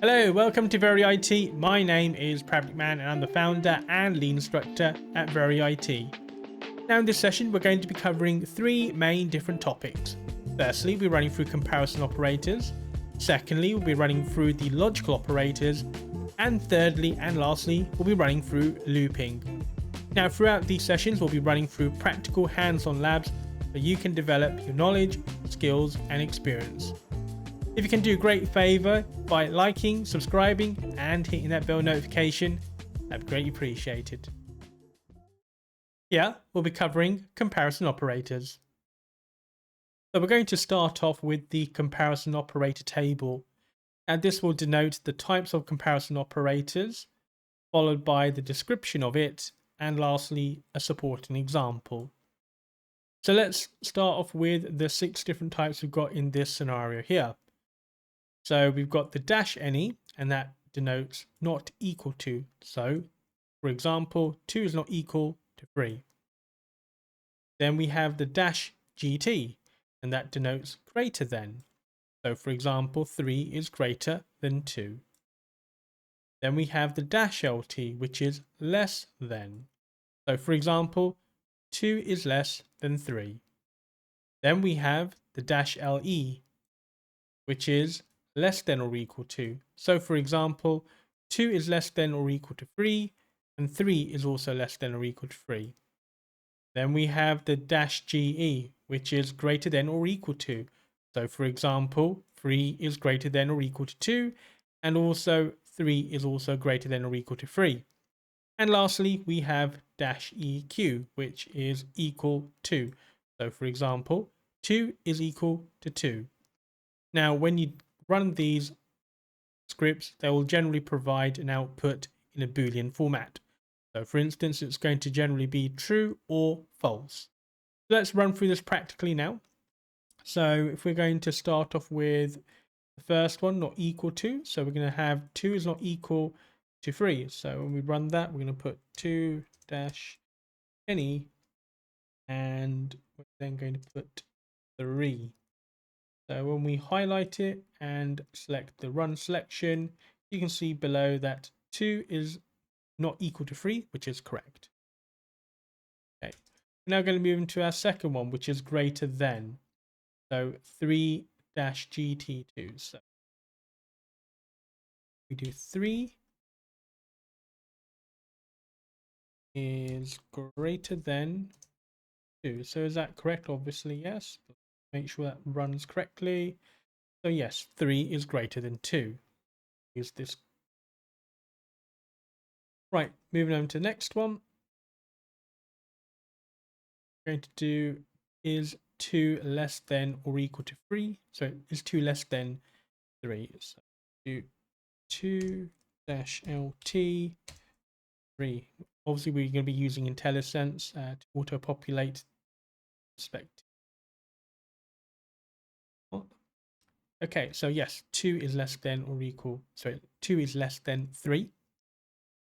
Hello, welcome to Very IT. My name is Prabdeep Singh Mann and I'm the founder and lead instructor at Very IT. Now in this session we're going to be covering three main different topics. Firstly, we're running through comparison operators. Secondly, we'll be running through the logical operators. And thirdly and lastly, we'll be running through looping. Now throughout these sessions we'll be running through practical hands-on labs so you can develop your knowledge, skills and experience. If you can do a great favor by liking, subscribing and hitting that bell notification, that'd be greatly appreciated. Here we'll be covering comparison operators. So we're going to start off with the comparison operator table, and this will denote the types of comparison operators, followed by the description of it, and lastly a supporting example. So let's start off with the 6 different types we've got in this scenario here. So we've got the -any, and that denotes not equal to. So, for example, 2 is not equal to 3. Then we have the -gt, and that denotes greater than. So, for example, 3 is greater than 2. Then we have the -lt, which is less than. So, for example, 2 is less than 3. Then we have the -le, which is less than or equal to. So for example, 2 is less than or equal to 3, and 3 is also less than or equal to 3. Then we have the -ge, which is greater than or equal to. So for example, 3 is greater than or equal to 2, and also 3 is also greater than or equal to 3. And lastly, we have -eq, which is equal to. So for example, 2 is equal to 2. Now, when you run these scripts, they will generally provide an output in a Boolean format. So for instance, it's going to generally be true or false. So let's run through this practically now. So if we're going to start off with the first one, not equal to, so we're going to have 2 is not equal to 3. So when we run that, we're going to put 2-any, and we're then going to put 3. So when we highlight it and select the run selection, you can see below that 2 is not equal to 3, which is correct. Okay, we're now going to move into our second one, which is greater than. So 3-gt2. So we do 3 is greater than 2. So is that correct? Obviously, yes. Make sure that runs correctly. So yes, 3 is greater than 2. Use this. Right, moving on to the next one. We're going to do is 2 less than or equal to 3. So is 2 less than 3. So do 2-lt 3. Obviously, we're going to be using IntelliSense to auto-populate perspective. Okay, so yes, 2 is less than or equal. So 2 is less than 3.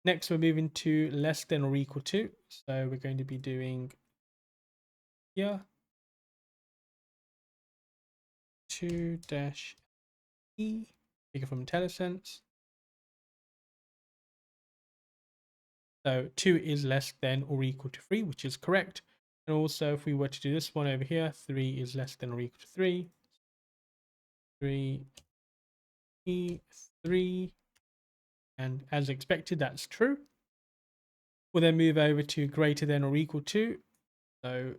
Next, we're moving to less than or equal to. So we're going to be doing here 2-e, take it from IntelliSense. So 2 is less than or equal to 3, which is correct. And also, if we were to do this one over here, 3 is less than or equal to 3. 3, and as expected, that's true. We'll then move over to greater than or equal to. So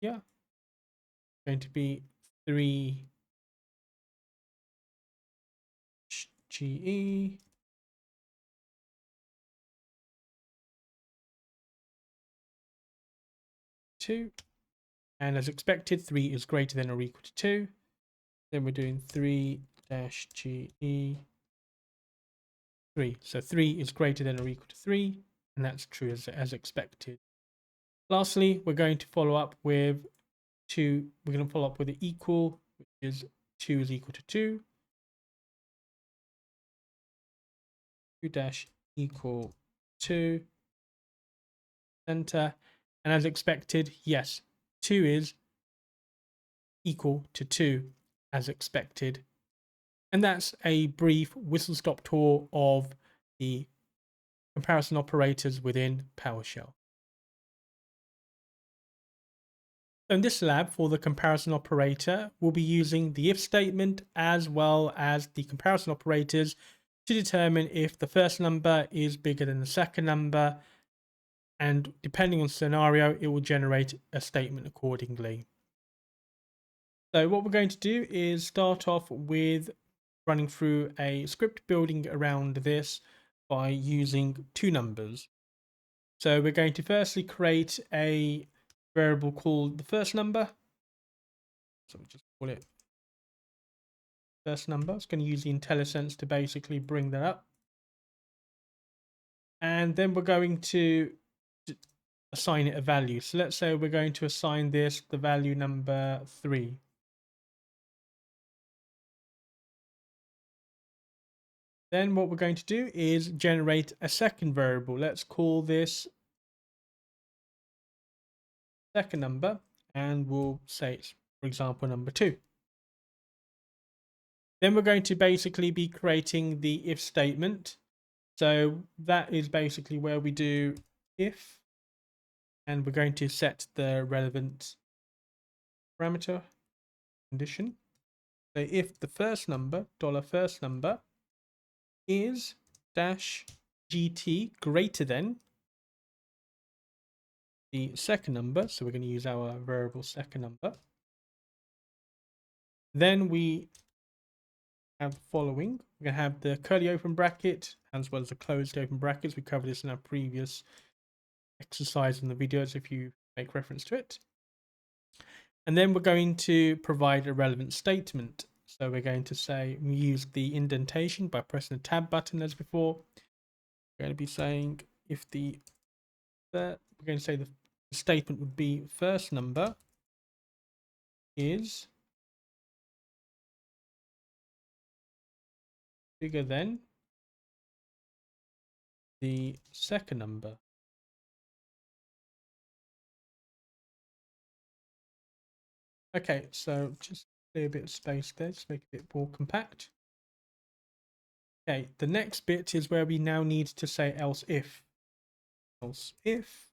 yeah, going to be 3-ge. And as expected, 3 is greater than or equal to 2. Then we're doing 3-ge 3. So 3 is greater than or equal to 3, and that's true as expected. Lastly, we're going to follow up with 2. We're going to follow up with the equal, which is 2 is equal to 2. 2-equal 2. Enter. And as expected, yes, 2 is equal to 2 as expected. And that's a brief whistle-stop tour of the comparison operators within PowerShell. In this lab, for the comparison operator, we'll be using the if statement as well as the comparison operators to determine if the first number is bigger than the second number, and depending on scenario, it will generate a statement accordingly. So what we're going to do is start off with running through a script building around this by using two numbers. So we're going to firstly create a variable called the first number. So we'll just call it first number. It's going to use the IntelliSense to basically bring that up. And then we're going to assign it a value. So let's say we're going to assign this the value number 3. Then what we're going to do is generate a second variable. Let's call this second number, and we'll say it's, for example, number 2. Then we're going to basically be creating the if statement. So that is basically where we do if, and we're going to set the relevant parameter condition. So if the first number, $first number, is dash GT greater than the second number, so we're going to use our variable second number, then we have the following. We're going to have the curly open bracket as well as the closed open brackets. We covered this in our previous exercise in the videos if you make reference to it. And then we're going to provide a relevant statement. So we're going to say we use the indentation by pressing the tab button as before. We're going to be saying if we're going to say the statement would be first number is bigger than the second number. Okay, so just clear a bit of space there, just make it a bit more compact. Okay, the next bit is where we now need to say else if. Else if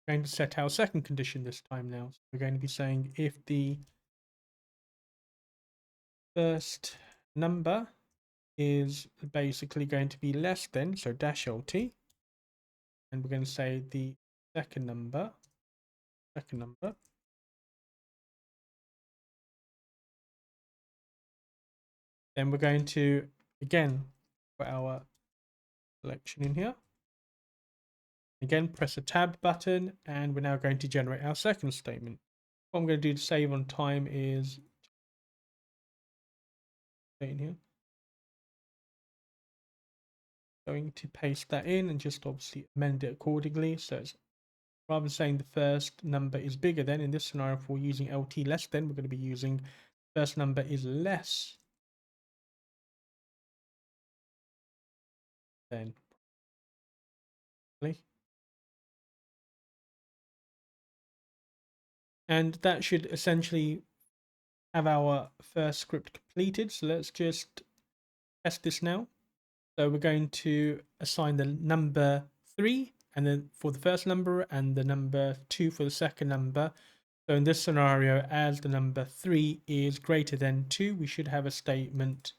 we're going to set our second condition this time now. So we're going to be saying if the first number is basically going to be less than, so dash LT, and we're going to say the second number, then we're going to again put our selection in here. Again, press the tab button, and we're now going to generate our second statement. What I'm going to do to save on time is in here. Going to paste that in and just obviously amend it accordingly. So it's rather than saying the first number is bigger than, in this scenario, if we're using LT less than, we're going to be using first number is less than. And that should essentially have our first script completed. So let's just test this now. So we're going to assign the number 3 and then for the first number and the number 2 for the second number. So in this scenario, as the number 3 is greater than 2, we should have a statement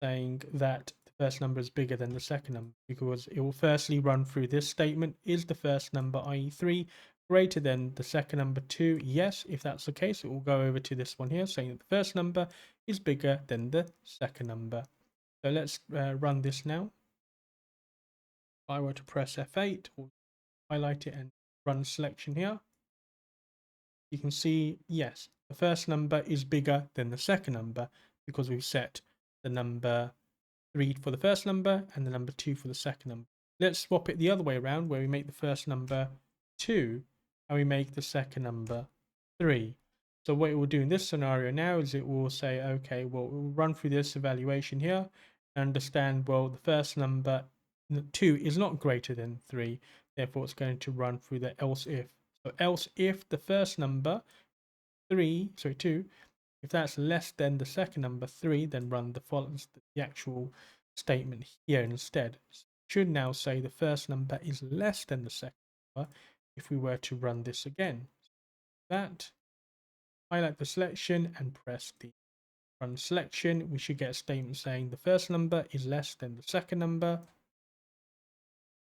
saying that the first number is bigger than the second number, because it will firstly run through this statement. Is the first number, i.e. 3, greater than the second number 2? Yes. If that's the case, it will go over to this one here saying that the first number is bigger than the second number. So let's run this now. If I were to press F8 or highlight it and run selection here, you can see, yes, the first number is bigger than the second number because we've set the number 3 for the first number and the number 2 for the second number. Let's swap it the other way around, where we make the first number 2 and we make the second number 3. So what it will do in this scenario now is it will say, okay, well, we'll run through this evaluation here and understand, well, the first number 2 is not greater than 3. Therefore, it's going to run through the else if. So else if the first number 2, if that's less than the second number 3, then run the actual statement here instead. So it should now say the first number is less than the second number if we were to run this again. That, highlight the selection and press the run selection. We should get a statement saying the first number is less than the second number.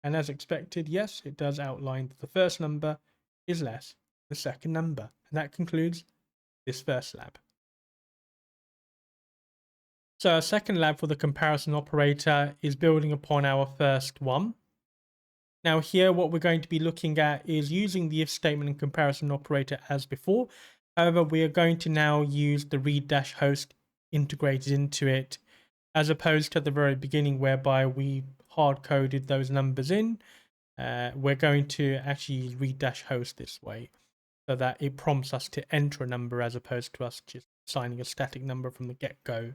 And as expected, yes, it does outline that the first number is less than the second number. And that concludes this first lab. So our second lab for the comparison operator is building upon our first one. Now here what we're going to be looking at is using the if statement and comparison operator as before. However, we are going to now use the read-host integrated into it, as opposed to the very beginning whereby we hard-coded those numbers in. We're going to actually use read-host this way, so that it prompts us to enter a number as opposed to us just assigning a static number from the get-go.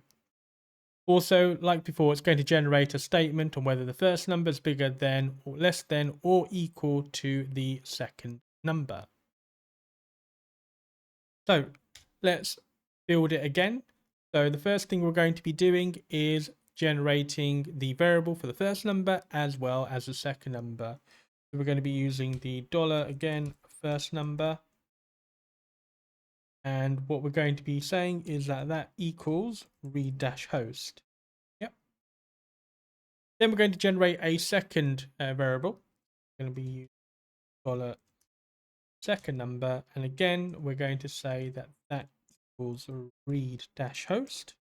Also, like before, it's going to generate a statement on whether the first number is bigger than or less than or equal to the second number. So let's build it again. So the first thing we're going to be doing is generating the variable for the first number as well as the second number. So we're going to be using the dollar again, first number. And what we're going to be saying is that equals read-host. Yep. Then we're going to generate a second variable. It's going to be dollar second number. And again, we're going to say that equals read-host.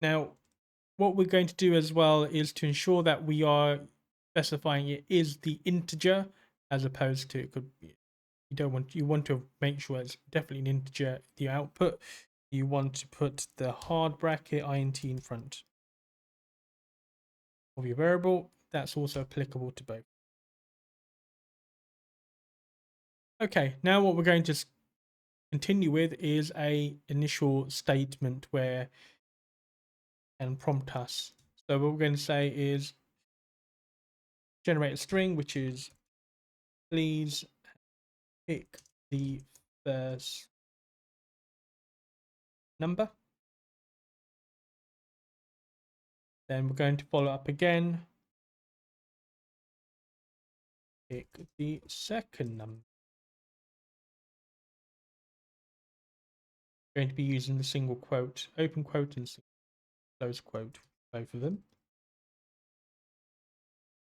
Now, what we're going to do as well is to ensure that we are specifying it is the integer as opposed to it could be, you want to make sure it's definitely an integer, the output. You want to put the hard bracket int in front of your variable. That's also applicable to both. Okay, now what we're going to continue with is a initial statement where and prompt us. So what we're going to say is generate a string, which is please pick the first number. Then we're going to follow up again. Pick the second number. We're going to be using the single quote, open quote and close quote, both of them.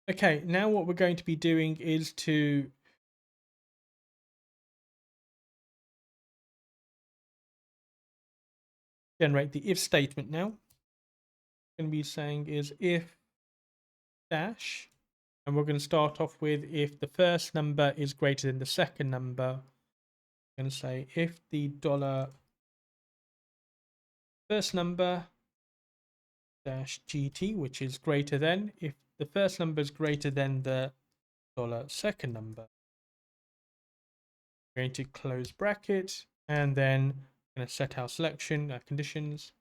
Okay, now what we're going to be doing is to generate the if statement now. Going to be saying is if dash, and we're going to start off with if the first number is greater than the second number. I'm going to say if the dollar first number dash gt, which is greater than, if the first number is greater than the dollar second number, we're going to close bracket, and then we're going to set our selection, our conditions.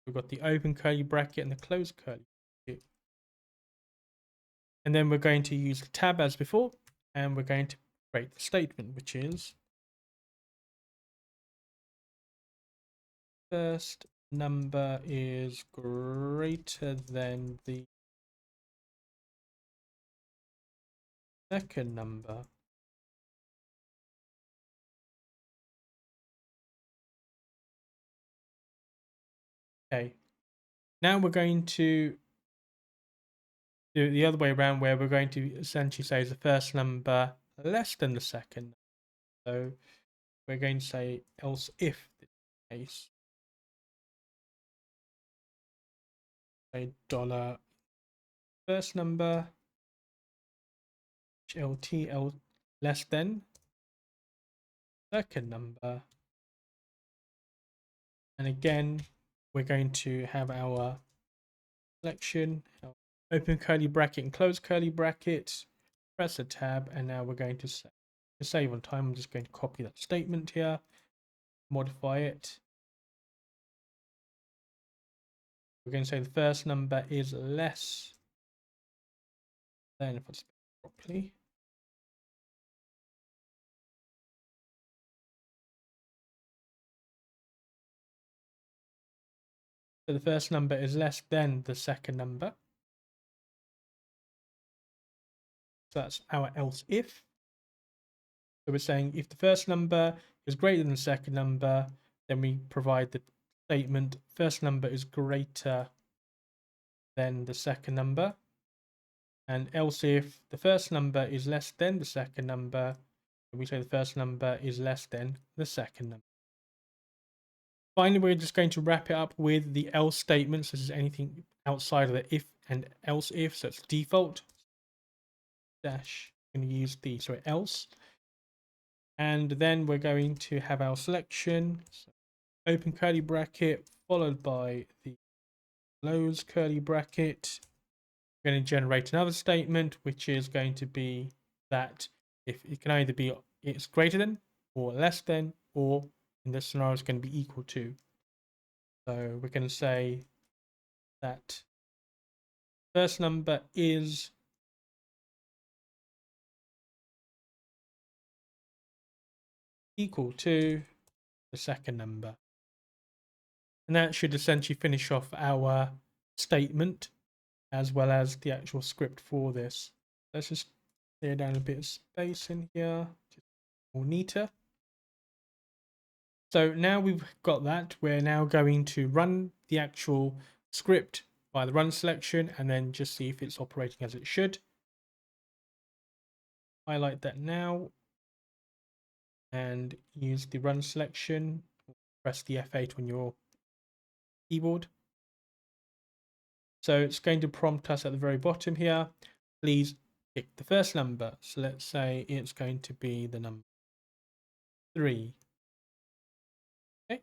We've got the open curly bracket and the closed curly bracket. And then we're going to use the tab as before, and we're going to create the statement, which is first number is greater than the second number. Okay, now we're going to do it the other way around, where we're going to essentially say is the first number less than the second. So we're going to say else if this case, say dollar first number lt less than second number, and again we're going to have our selection, our open curly bracket and close curly bracket, press a tab, and now we're going to save on time. I'm just going to copy that statement here, modify it, We're going to say the first number is less than, if I spell it properly, so the first number is less than the second number. So that's our else if. So we're saying if the first number is greater than the second number, then we provide the statement first number is greater than the second number. And else if the first number is less than the second number, we say the first number is less than the second number. Finally, we're just going to wrap it up with the else statements. This is anything outside of the if and else if, so it's default. Dash, I'm going to use the else. And then we're going to have our selection, so open curly bracket, followed by the close curly bracket. We're going to generate another statement, which is going to be that if it can either be it's greater than or less than, or in this scenario it's going to be equal to. So we're going to say that first number is equal to the second number. And that should essentially finish off our statement as well as the actual script for this. Let's just clear down a bit of space in here, just more neater. So now we've got that, we're now going to run the actual script by the run selection and then just see if it's operating as it should. Highlight that now and use the run selection. Press the F8 on your keyboard. So it's going to prompt us at the very bottom here. Please pick the first number. So let's say it's going to be the number 3. Okay.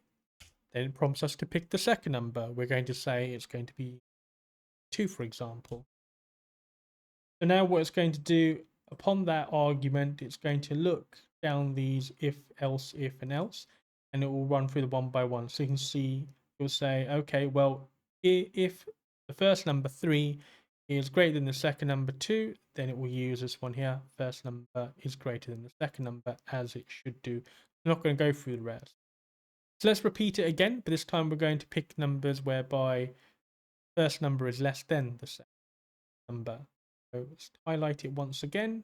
Then it prompts us to pick the second number. We're going to say it's going to be 2, for example. So now what it's going to do, upon that argument, it's going to look down these if, else, if, and else, and it will run through the one by one. So you can see, you'll say, okay, well, if the first number 3 is greater than the second number 2, then it will use this one here. First number is greater than the second number, as it should do. I'm not going to go through the rest. So let's repeat it again, but this time we're going to pick numbers whereby first number is less than the second number. So let's highlight it once again.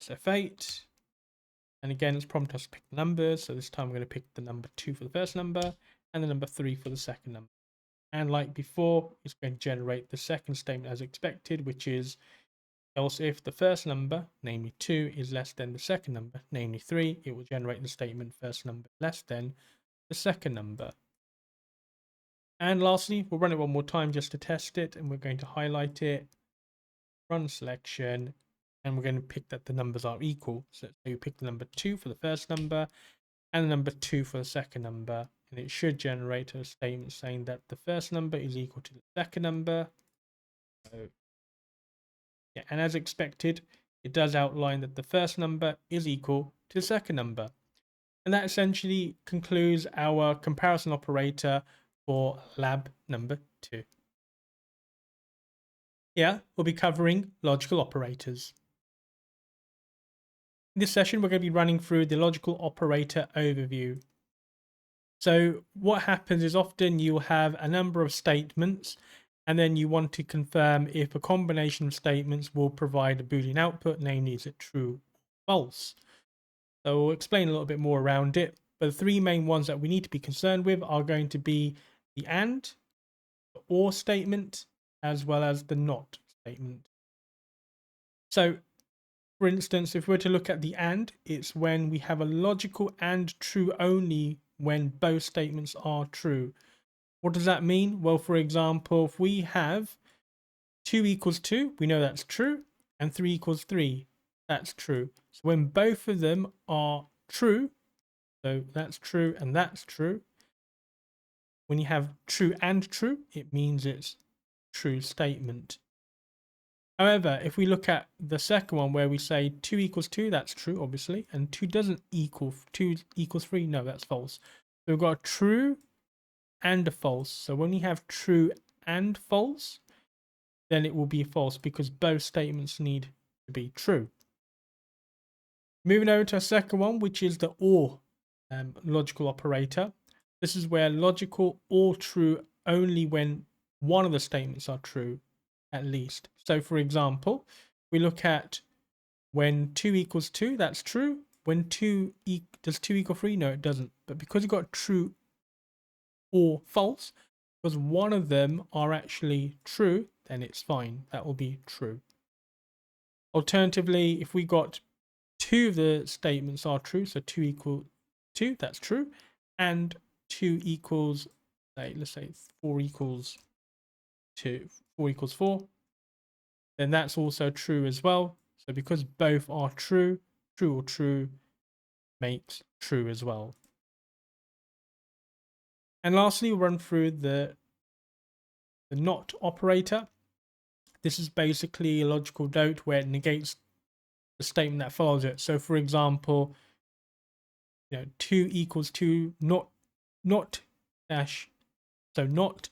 So F8. And again, it's prompted us to pick the numbers. So this time we're going to pick the number 2 for the first number and the number 3 for the second number. And like before, it's going to generate the second statement as expected, which is else if the first number, namely 2, is less than the second number, namely 3, it will generate the statement first number less than the second number. And lastly, we'll run it one more time just to test it, and we're going to highlight it, run selection, and we're going to pick that the numbers are equal. So you pick the number 2 for the first number and the number 2 for the second number, and it should generate a statement saying that the first number is equal to the second number. So, yeah, and as expected, it does outline that the first number is equal to the second number. And that essentially concludes our comparison operator for lab number 2. Yeah, we'll be covering logical operators. In this session, we're going to be running through the logical operator overview. So what happens is often you'll have a number of statements and then you want to confirm if a combination of statements will provide a Boolean output, namely is it true or false. So we'll explain a little bit more around it, but the 3 main ones that we need to be concerned with are going to be the AND, the OR statement, as well as the NOT statement. So for instance, if we're to look at the AND, it's when we have a logical AND true only when both statements are true. What does that mean? Well, for example, if we have 2 equals 2, we know that's true, and 3 equals 3, that's true. So when both of them are true, so that's true and that's true, when you have true and true, it means it's true statement. However, if we look at the second one where we say 2 equals 2, that's true, obviously, and 2 doesn't equal 2 equals 3, no, that's false. So we've got a true and a false. So when we have true and false, then it will be false because both statements need to be true. Moving over to our second one, which is the OR logical operator. This is where logical or true only when one of the statements are true, at least. So for example, we look at when 2 equals 2, that's true. When does 2 equal 3? No, it doesn't. But because you've got true or false, because one of them are actually true, then it's fine. That will be true. Alternatively, if we got two of the statements are true, so 2 equals 2, that's true, and 2 equals, let's say 4 equals 2, 4 equals 4, then that's also true as well. So because both are true, true or true makes true as well. And lastly, we'll run through the not operator. This is basically a logical note where it negates the statement that follows it. So for example, 2 equals 2, not dash, so not,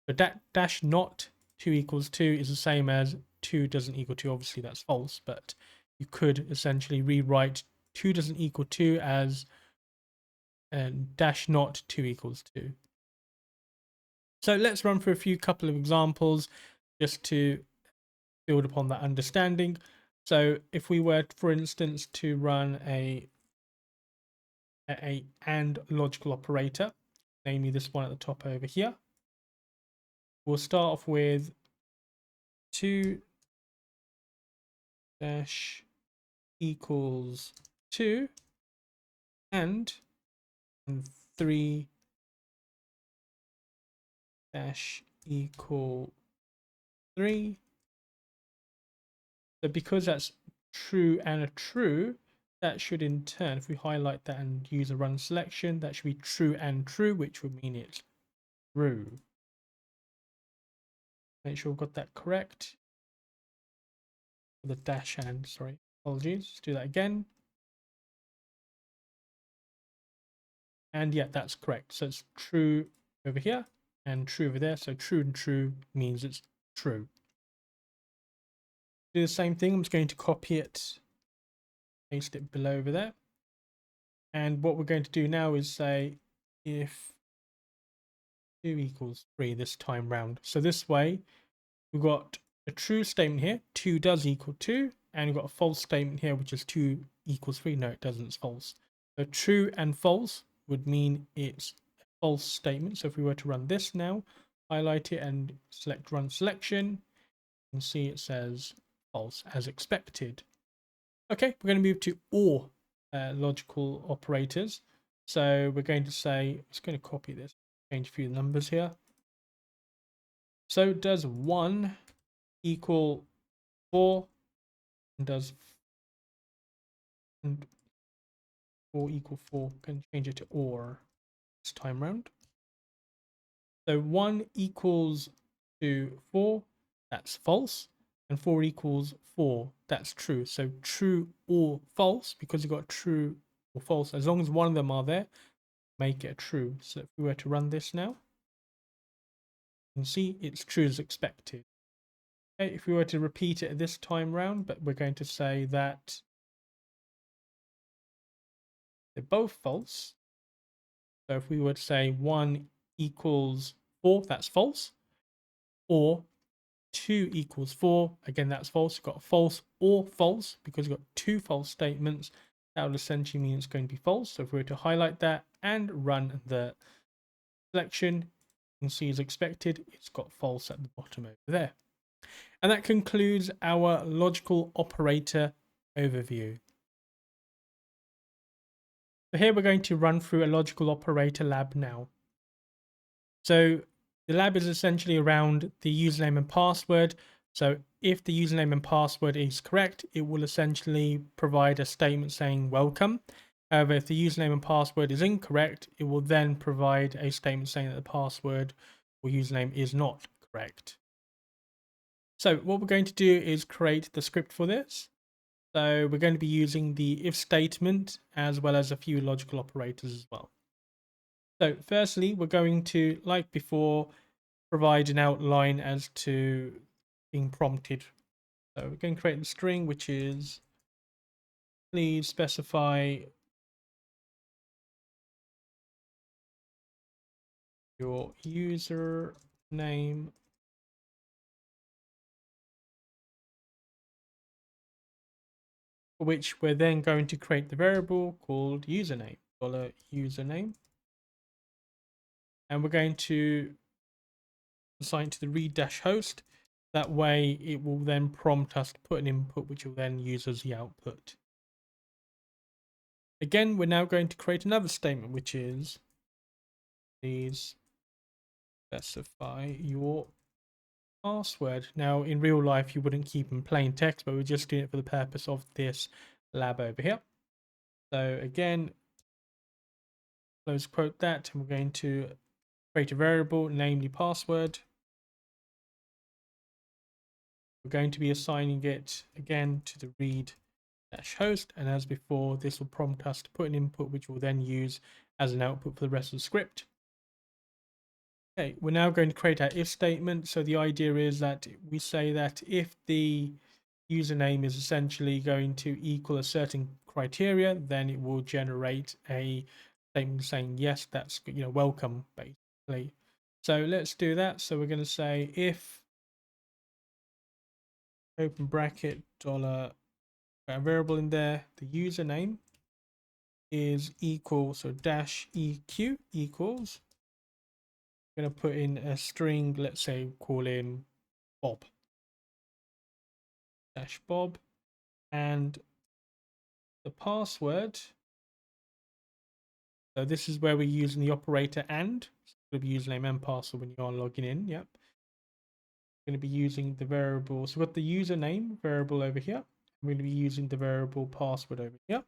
but that dash not 2 equals 2 is the same as 2 doesn't equal 2. Obviously that's false, but you could essentially rewrite 2 doesn't equal 2 as dash not 2 equals 2. So let's run through a few couple of examples just to build upon that understanding. So if we were, for instance, to run a AND logical operator, namely this one at the top over here, we'll start off with 2 dash equals 2 and 3 dash equal 3. So because that's true and a true, that should in turn, if we highlight that and use a run selection, that should be true and true, which would mean it's true. Make sure we've got that correct. The dash and, sorry, apologies. Let's do that again. And yeah, that's correct. So it's true over here and true over there. So true and true means it's true. Do the same thing. I'm just going to copy it, paste it below over there. And what we're going to do now is say if 2 equals 3 this time round. So this way, we've got a true statement here, 2 does equal 2, and we've got a false statement here, which is 2 equals 3. No, it doesn't, it's false. So true and false would mean it's a false statement. So if we were to run this now, highlight it and select run selection, you can see it says false as expected. Okay, we're going to move to OR logical operators. So we're going to say, I'm just going to copy this, change a few numbers here. So does 1 equal 4, and does 4 equal 4? Can change it to OR this time round. So 1 equals to 4, that's false, and 4 equals 4, that's true. So true or false, because you've got true or false, as long as one of them are there, make it true. So if we were to run this now, you can see it's true as expected. Okay, if we were to repeat it this time round, but we're going to say that they're both false. So if we were to say 1 equals 4, that's false. Or 2 equals 4, again, that's false. You've got false or false because you've got two false statements. That would essentially mean it's going to be false. So if we were to highlight that and run the selection, you can see as expected, it's got false at the bottom over there. And that concludes our logical operator overview. So here we're going to run through a logical operator lab now. So the lab is essentially around the username and password. So if the username and password is correct, it will essentially provide a statement saying welcome. However, if the username and password is incorrect, it will then provide a statement saying that the password or username is not correct. So what we're going to do is create the script for this. So we're going to be using the if statement as well as a few logical operators as well. So firstly, we're going to, like before, provide an outline as to being prompted. So we're going to create the string, which is please specify your user name, for which we're then going to create the variable called username, $username. And we're going to assign to the read-host. That way it will then prompt us to put an input, which will then use as the output. Again, we're now going to create another statement, which is please specify your password. Now, in real life, you wouldn't keep in plain text, but we're just doing it for the purpose of this lab over here. So again, close quote that, and we're going to create a variable, namely password. We're going to be assigning it again to the read-host, and as before, this will prompt us to put an input, which we'll then use as an output for the rest of the script. Okay, we're now going to create our if statement. So the idea is that we say that if the username is essentially going to equal a certain criteria, then it will generate a statement saying yes, that's welcome basically. So let's do that. So we're going to say if open bracket dollar variable in there, the username is equal, so dash eq equals, I'm going to put in a string, let's say call in Bob dash Bob, and the password. So this is where we're using the operator and. So it's going to be username and password when you are logging in. Yep. We're going to be using the variable. So we've got the username variable over here. We're going to be using the variable password over here.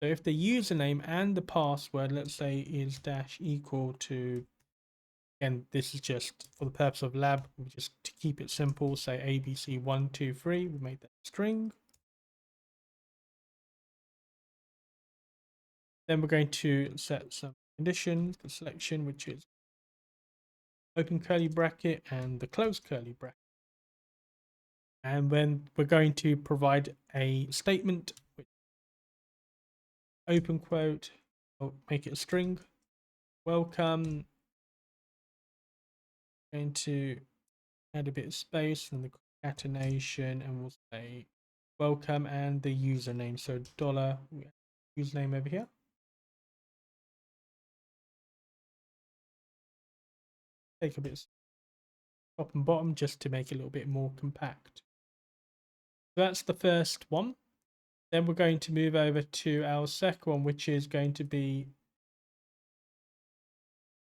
So if the username and the password, let's say, is dash equal to, again, this is just for the purpose of lab, we just to keep it simple, say ABC123, we made that string. Then we're going to set some conditions, the selection, which is open curly bracket and the close curly bracket. And then we're going to provide a statement, which open quote, I'll make it a string, welcome, going to add a bit of space and the concatenation, and we'll say welcome and the username. So dollar username over here. Take a bit of top and bottom just to make it a little bit more compact. So that's the first one. Then we're going to move over to our second one, which is going to be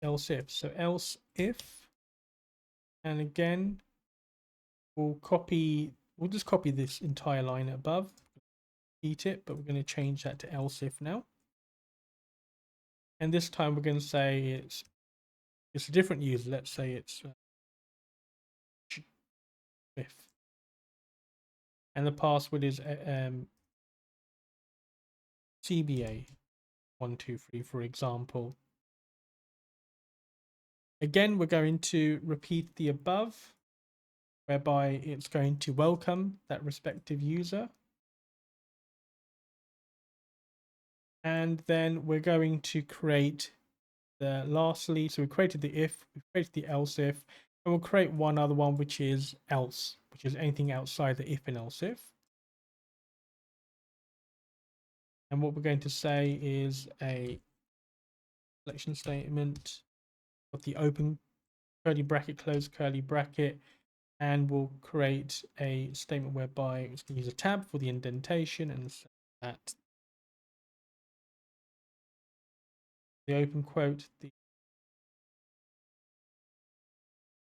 else if. So else if, and again, we'll just copy this entire line above, repeat it, but we're going to change that to else if now. And this time we're going to say it's a different user. Let's say it's if, and the password is CBA123, for example. Again, we're going to repeat the above, whereby it's going to welcome that respective user. And then we're going to create the lastly, so we created the if, we created the else if, and we'll create one other one, which is else, which is anything outside the if and else if. And what we're going to say is a selection statement of the open curly bracket, close curly bracket, and we'll create a statement whereby it's going to use a tab for the indentation and set that the open quote, the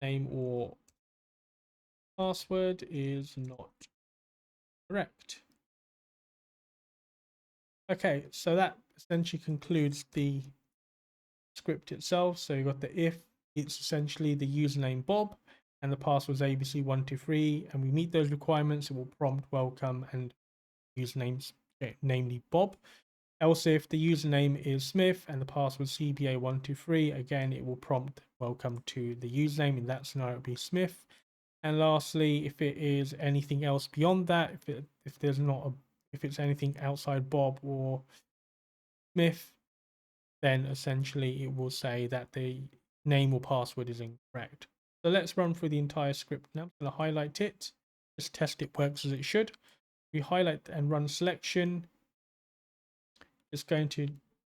name or password is not correct. Okay, so that essentially concludes the script itself. So you've got the if, it's essentially the username Bob and the password is ABC123, and we meet those requirements, it will prompt welcome and usernames, namely Bob. Else, if the username is Smith and the password CBA123, again, it will prompt welcome to the username. In that scenario, it will be Smith. And lastly, if it is anything else beyond that, if it's anything outside Bob or Smith, then essentially it will say that the name or password is incorrect. So let's run through the entire script now. I'm going to highlight it, just test it works as it should. We highlight and run selection. It's going to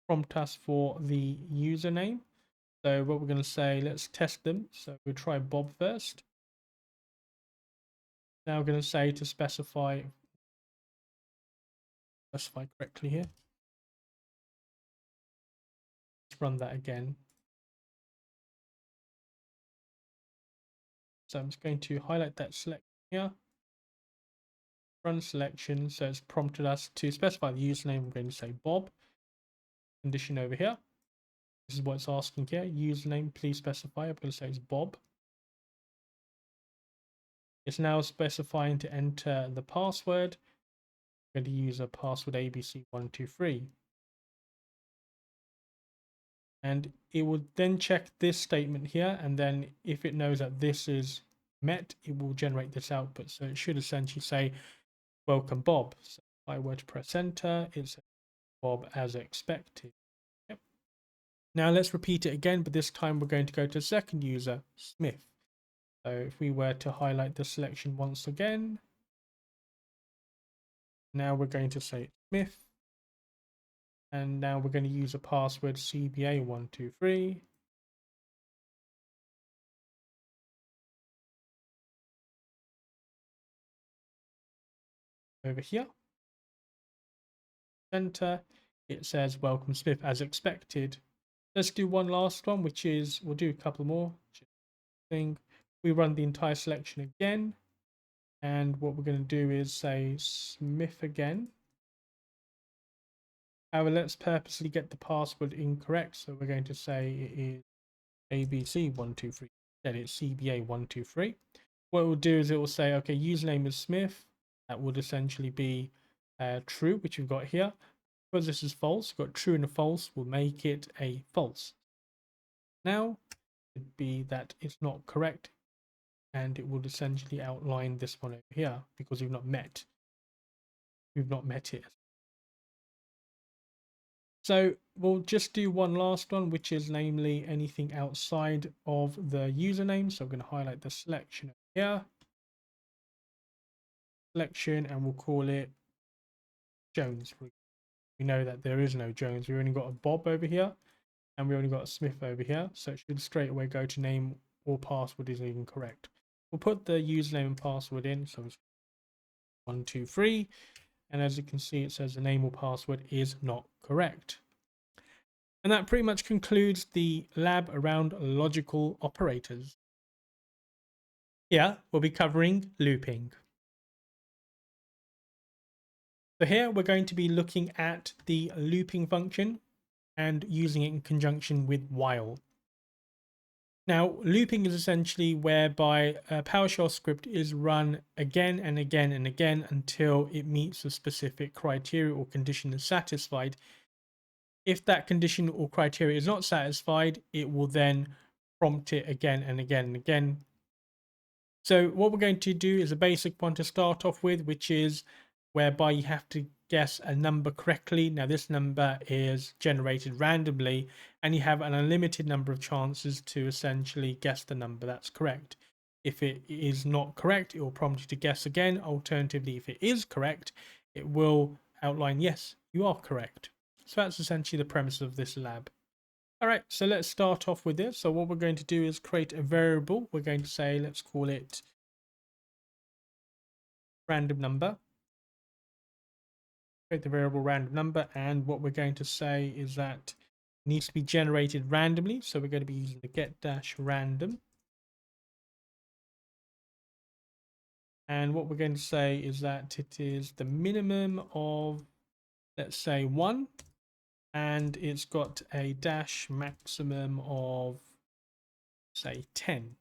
prompt us for the username. So what we're going to say, let's test them. So we'll try Bob first. Now we're going to say to specify correctly here. Let's run that again. So I'm just going to highlight that selection here. Run selection. So it's prompted us to specify the username. I'm going to say Bob. Condition over here. This is what it's asking here. Username, please specify. I'm going to say it's Bob. It's now specifying to enter the password. I'm going to use a password ABC123. And it will then check this statement here. And then if it knows that this is met, it will generate this output. So it should essentially say, welcome Bob. So if I were to press enter, it's Bob as expected. Yep. Now let's repeat it again, but this time we're going to go to the second user, Smith. So if we were to highlight the selection once again, now we're going to say Smith. And now we're going to use a password CBA123. Over here. Enter. It says welcome Smith as expected. Let's do one last one, which is, we'll do a couple more. We run the entire selection again. And what we're going to do is say Smith again. However, let's purposely get the password incorrect. So we're going to say it is ABC123. Then it's CBA123. What it will do is it will say, okay, username is Smith. That would essentially be true, which we've got here. Because this is false, we've got true and a false, we'll make it a false. Now, it'd be that it's not correct, and it will essentially outline this one over here because we've not met it. So we'll just do one last one, which is namely anything outside of the username. So I'm going to highlight the selection here, selection, and we'll call it Jones. We know that there is no Jones. We've only got a Bob over here, and we only got a Smith over here. So it should straight away go to name or password is incorrect. We'll put the username and password in. So it's 123. And as you can see, it says the name or password is not correct. And that pretty much concludes the lab around logical operators. Here, we'll be covering looping. So here, we're going to be looking at the looping function and using it in conjunction with while. Now, looping is essentially whereby a PowerShell script is run again and again and again until it meets a specific criteria or condition is satisfied. If that condition or criteria is not satisfied, it will then prompt it again and again and again. So what we're going to do is a basic one to start off with, which is whereby you have to guess a number correctly. Now this number is generated randomly and you have an unlimited number of chances to essentially guess the number that's correct. If it is not correct, it will prompt you to guess again. Alternatively, if it is correct, it will outline, yes, you are correct. So that's essentially the premise of this lab. All right, so let's start off with this. So what we're going to do is create a variable. We're going to say, let's call it random number. Create the variable random number. And what we're going to say is that it needs to be generated randomly. So we're going to be using the get-random. And what we're going to say is that it is the minimum of, let's say, 1. And it's got a dash maximum of, say, 10.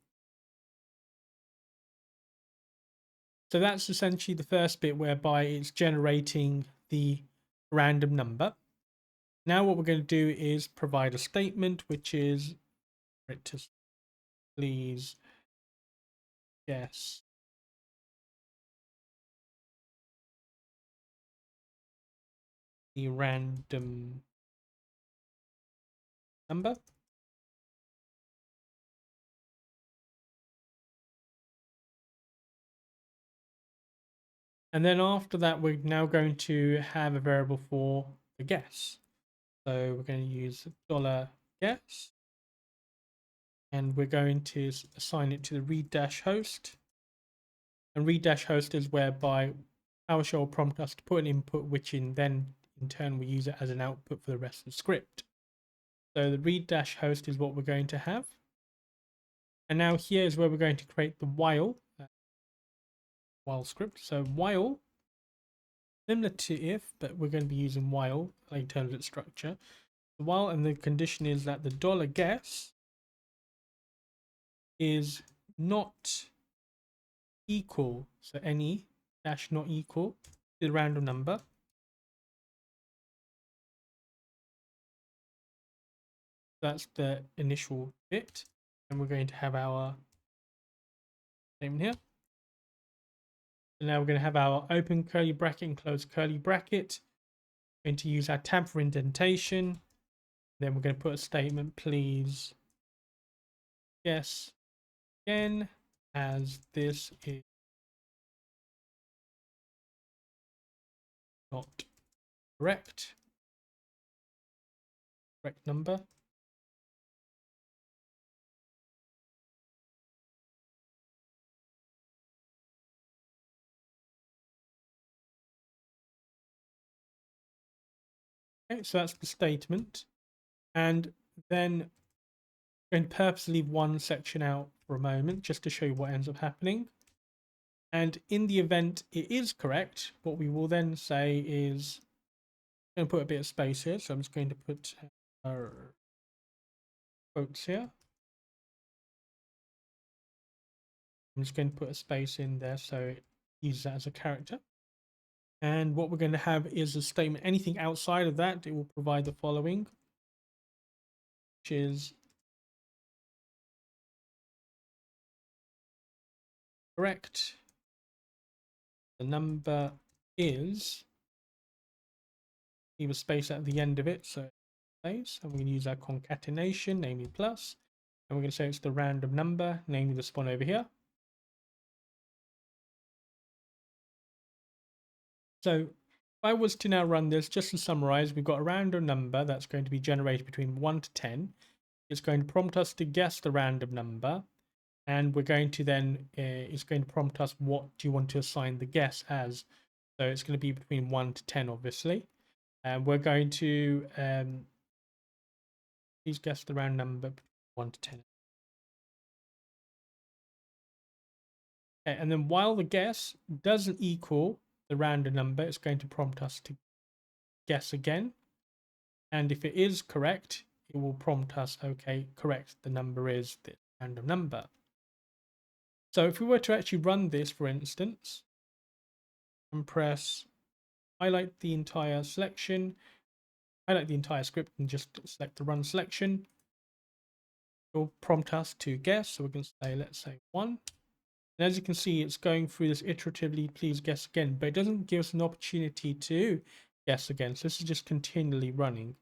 So that's essentially the first bit whereby it's generating the random number. Now what we're going to do is provide a statement, which is please guess the random number. And then after that, we're now going to have a variable for the guess. So we're going to use $guess, and we're going to assign it to the read-host. And read-host is whereby PowerShell will prompt us to put an input, which in turn we use it as an output for the rest of the script. So the read-host is what we're going to have. And now here is where we're going to create the while script. So while, similar to if, but we're going to be using while in terms of its structure. The while, and the condition is that the $guess is not equal, so any dash not equal to the random number. That's the initial bit, and we're going to have our statement here. And now we're going to have our open curly bracket and close curly bracket. We're going to use our tab for indentation. Then we're going to put a statement, please guess again, as this is not correct number. Okay, so that's the statement. And then I'm going to purposely leave one section out for a moment just to show you what ends up happening. And in the event it is correct, what we will then say is, I'm going to put a bit of space here. So I'm just going to put quotes here. I'm just going to put a space in there so it uses that as a character. And what we're going to have is a statement. Anything outside of that, it will provide the following, which is correct. The number is, leave a space at the end of it, so space, and we're going to use our concatenation, namely plus, and we're going to say it's the random number, namely the spawn over here. So if I was to now run this, just to summarize, we've got a random number that's going to be generated between 1 to 10. It's going to prompt us to guess the random number, and we're going to then, it's going to prompt us what do you want to assign the guess as. So it's going to be between 1 to 10, obviously. And we're going to, please guess the round number between 1 to 10. Okay, and then while the guess doesn't equal the random number, it's going to prompt us to guess again. And if it is correct, it will prompt us, okay, correct, the number is the random number. So if we were to actually run this, for instance, and press highlight the entire selection, highlight the entire script and just select the run selection, it will prompt us to guess. So we're going to say, let's say 1. And as you can see, it's going through this iteratively, please guess again, but it doesn't give us an opportunity to guess again. So this is just continually running.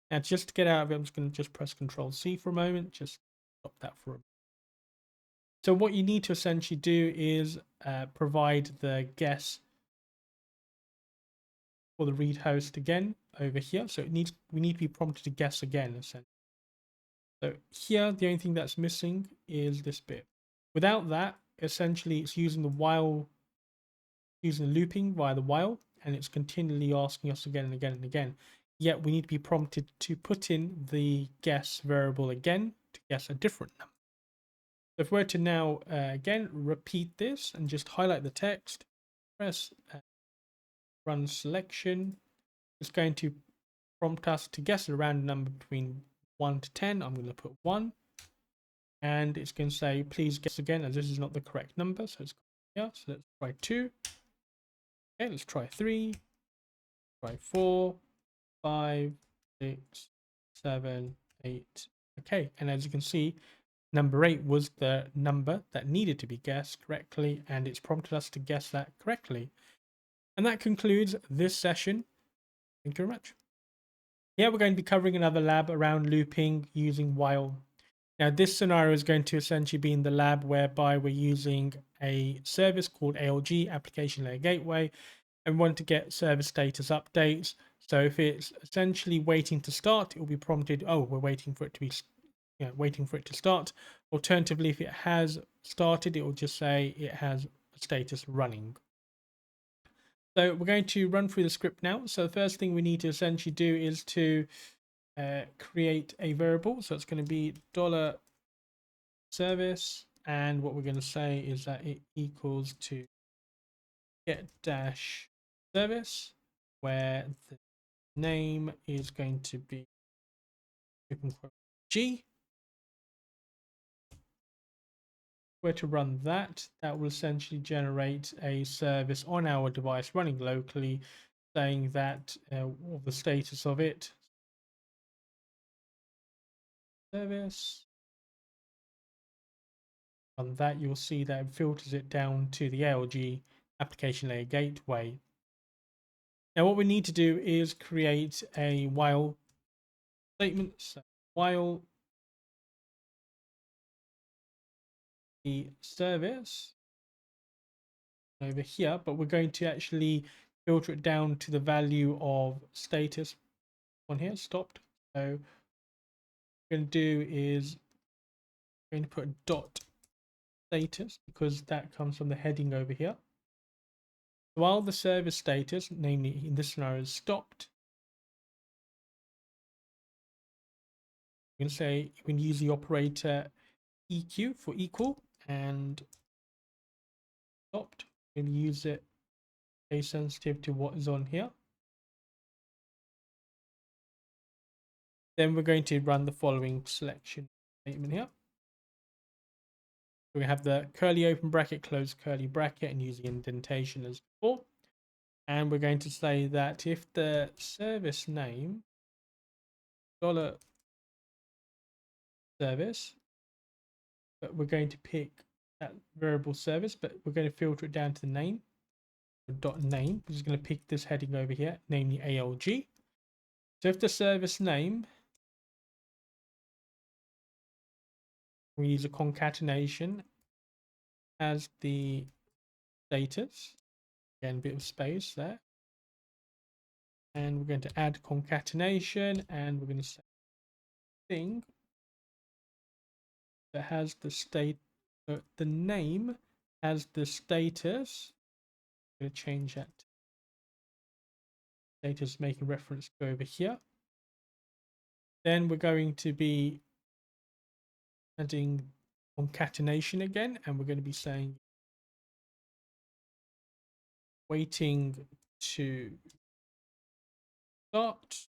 Now, just to get out of it, I'm just going to just press Control C for a moment, just stop that for a moment. So what you need to essentially do is provide the guess for the read host again over here. So we need to be prompted to guess again, essentially. So here, the only thing that's missing is this bit. Without that, essentially, it's using the while, using the looping via the while, and it's continually asking us again and again and again. Yet we need to be prompted to put in the guess variable again to guess a different number. So if we're to now again repeat this and just highlight the text, press run selection, it's going to prompt us to guess a random number between 1 to 10. I'm going to put 1. And it's going to say, please guess again, as this is not the correct number. So it's here. So let's try 2. Okay, let's try 3. Try 4, 5, 6, 7, 8. Okay, and as you can see, number 8 was the number that needed to be guessed correctly, and it's prompted us to guess that correctly. And that concludes this session. Thank you very much. Here we're going to be covering another lab around looping using while. Now this scenario is going to essentially be in the lab whereby we're using a service called ALG, Application Layer Gateway, and we want to get service status updates. So if it's essentially waiting to start, it will be prompted, oh, we're waiting for it to be, waiting for it to start. Alternatively, if it has started, it will just say it has a status running. So we're going to run through the script now. So the first thing we need to essentially do is to create a variable. So it's going to be $service, and what we're going to say is that it equals to get dash service, where the name is going to be G. Where to run that, that will essentially generate a service on our device running locally, saying that the status of it, service. On that, you'll see that it filters it down to the ALG application layer gateway. Now, what we need to do is create a while statement. So while the service over here, but we're going to actually filter it down to the value of status on here, stopped. So what we're going to do is we're going to put dot status because that comes from the heading over here. While the service status, namely in this scenario, is stopped, we're going to say you can use the operator eq for equal and stopped. We're going to use it case sensitive to what is on here. Then we're going to run the following selection statement here. We have the curly open bracket, close curly bracket, and use the indentation as before. And we're going to say that if the service name $service, but we're going to pick that variable service, but we're going to filter it down to the name, dot name, which is going to pick this heading over here, namely ALG. So if the service name, we use a concatenation as the status, again, a bit of space there. And we're going to add concatenation, and we're going to say thing that has the state, the name has the status. I'm going to change that. Status making reference to over here. Then we're going to be adding concatenation again, and we're going to be saying waiting to start.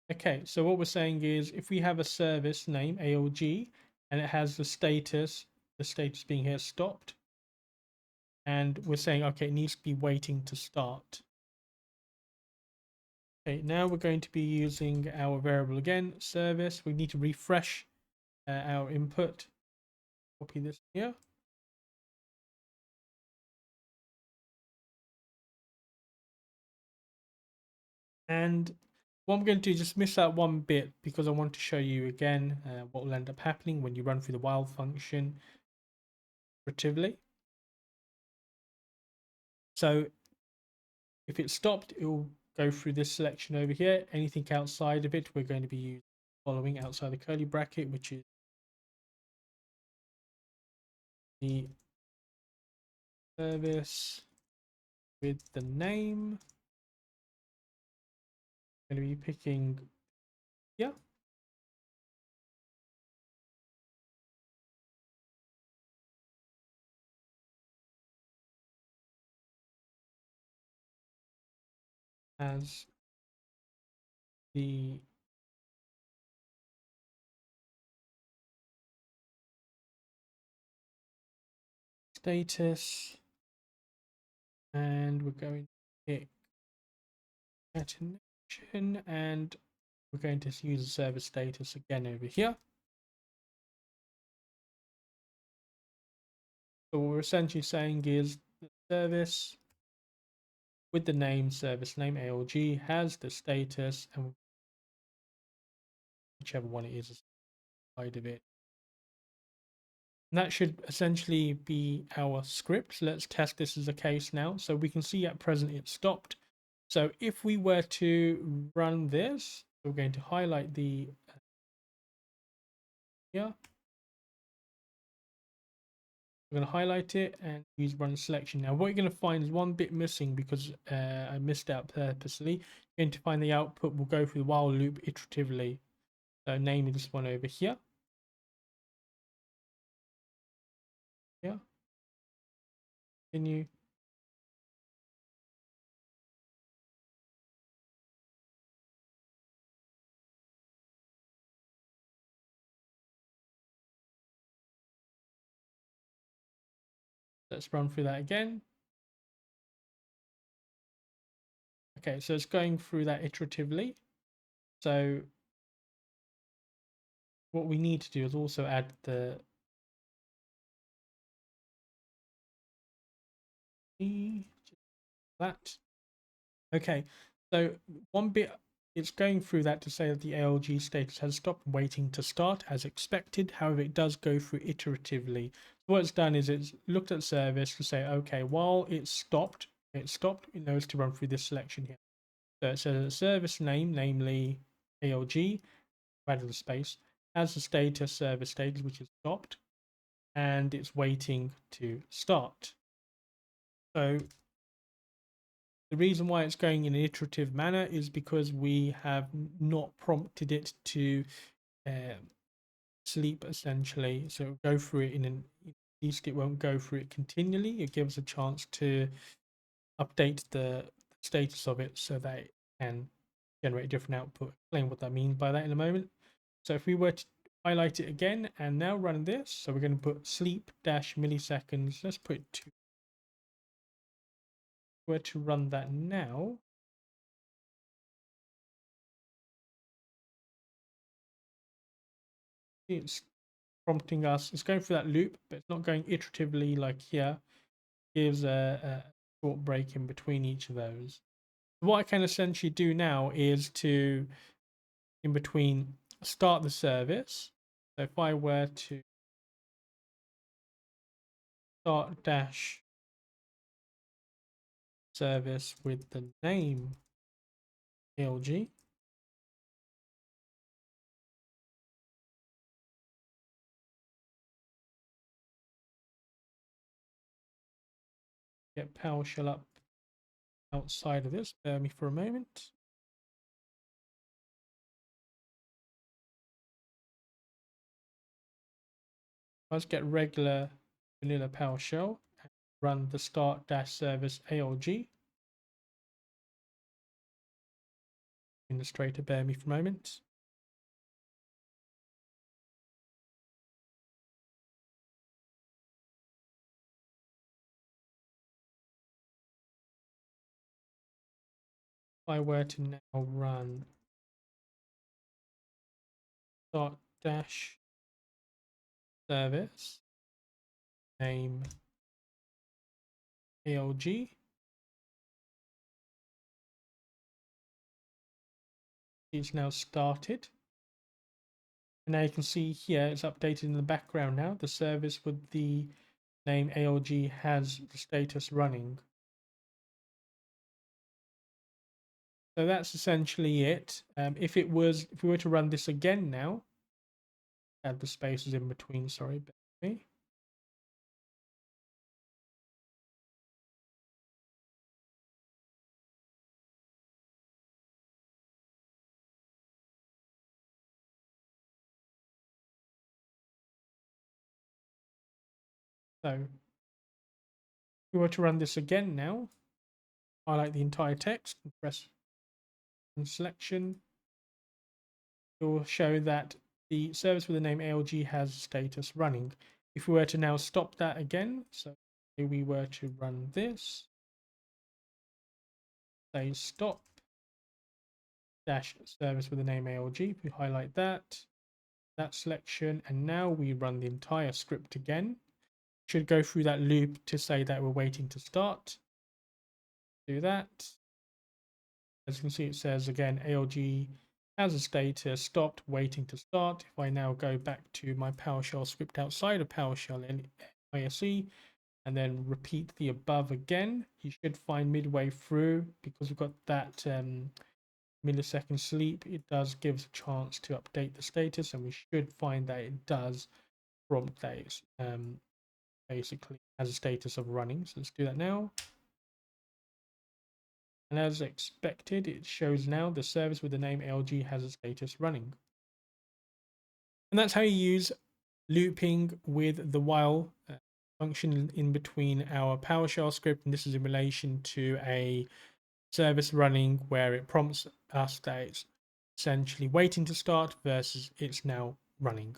Okay, so what we're saying is if we have a service name ALG and it has the status being here stopped, and we're saying okay, it needs to be waiting to start. Okay, now we're going to be using our variable again, service. We need to refresh our input. Copy this here. And what I'm going to do is just miss out one bit because I want to show you again what will end up happening when you run through the while function iteratively. So if it's stopped, it will go through this selection over here. Anything outside of it, we're going to be using following outside the curly bracket, which is the service with the name. I'm going to be picking here. As the status and we're going to pick destination, and we're going to use the service status again over here. So what we're essentially saying is the service with the name service name ALG has the status, and whichever one it is side of it. And that should essentially be our script. So let's test this as a case now. So we can see at present it stopped. So if we were to run this, we're going to highlight the here. We're going to highlight it and use run selection. Now what you're going to find is one bit missing because I missed out purposely. You're going to find the output will go through the while loop iteratively. So naming this one over here. Yeah. Continue. Let's run through that again. Okay, so it's going through that iteratively. So what we need to do is also add that. Okay, so one bit, it's going through that to say that the ALG status has stopped waiting to start as expected. However, it does go through iteratively. So what it's done is it's looked at service to say, okay, while it stopped, it knows to run through this selection here. So it says a service name, namely ALG, added a space, has the status service status, which is stopped, and it's waiting to start. So the reason why it's going in an iterative manner is because we have not prompted it to sleep essentially. So go through it at least it won't go through it continually. It gives a chance to update the status of it so that it can generate a different output. Explain what that means by that in a moment. So if we were to highlight it again and now run this, so we're going to put sleep dash milliseconds. Let's put 2. If we were to run that now, it's prompting us. It's going through that loop, but it's not going iteratively like here. It gives a short break in between each of those. What I can essentially do now is to, in between, start the service. So if I were to start dash service with the name ALG, get PowerShell up outside of this. Bear me for a moment. Let's get regular vanilla PowerShell and run the start dash service ALG. Administrator, bear me for a moment. If I were to now run start dash service name ALG, it's now started. And now you can see here it's updated in the background now. The service with the name ALG has the status running. So that's essentially it. If we were to run this again now, add the spaces in between, sorry, bear with me. So if we were to run this again now, highlight the entire text and press selection, it will show that the service with the name ALG has status running. If we were to now stop that again, so we were to run this, say stop dash service with the name ALG. We highlight that selection, and now we run the entire script again. Should go through that loop to say that we're waiting to start. Do that. As you can see, it says again ALG has a status stopped waiting to start. If I now go back to my PowerShell script outside of PowerShell in ISE and then repeat the above again, you should find midway through, because we've got that millisecond sleep, it does give us a chance to update the status, and we should find that it does prompt that basically has a status of running. So let's do that now. And as expected, it shows now the service with the name ALG has a status running. And that's how you use looping with the while function in between our PowerShell script. And this is in relation to a service running where it prompts us that it's essentially waiting to start versus it's now running.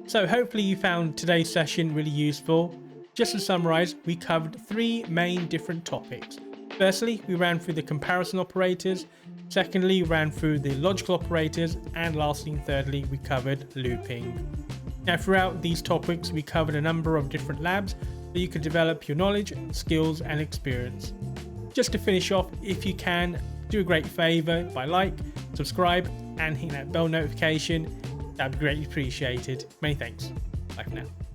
So hopefully you found today's session really useful. Just to summarize, we covered 3 main different topics. Firstly, we ran through the comparison operators. Secondly, we ran through the logical operators. And lastly and thirdly, we covered looping. Now, throughout these topics, we covered a number of different labs that you could develop your knowledge, skills, and experience. Just to finish off, if you can, do a great favor by like, subscribe, and hit that bell notification. That'd be greatly appreciated. Many thanks. Bye for now.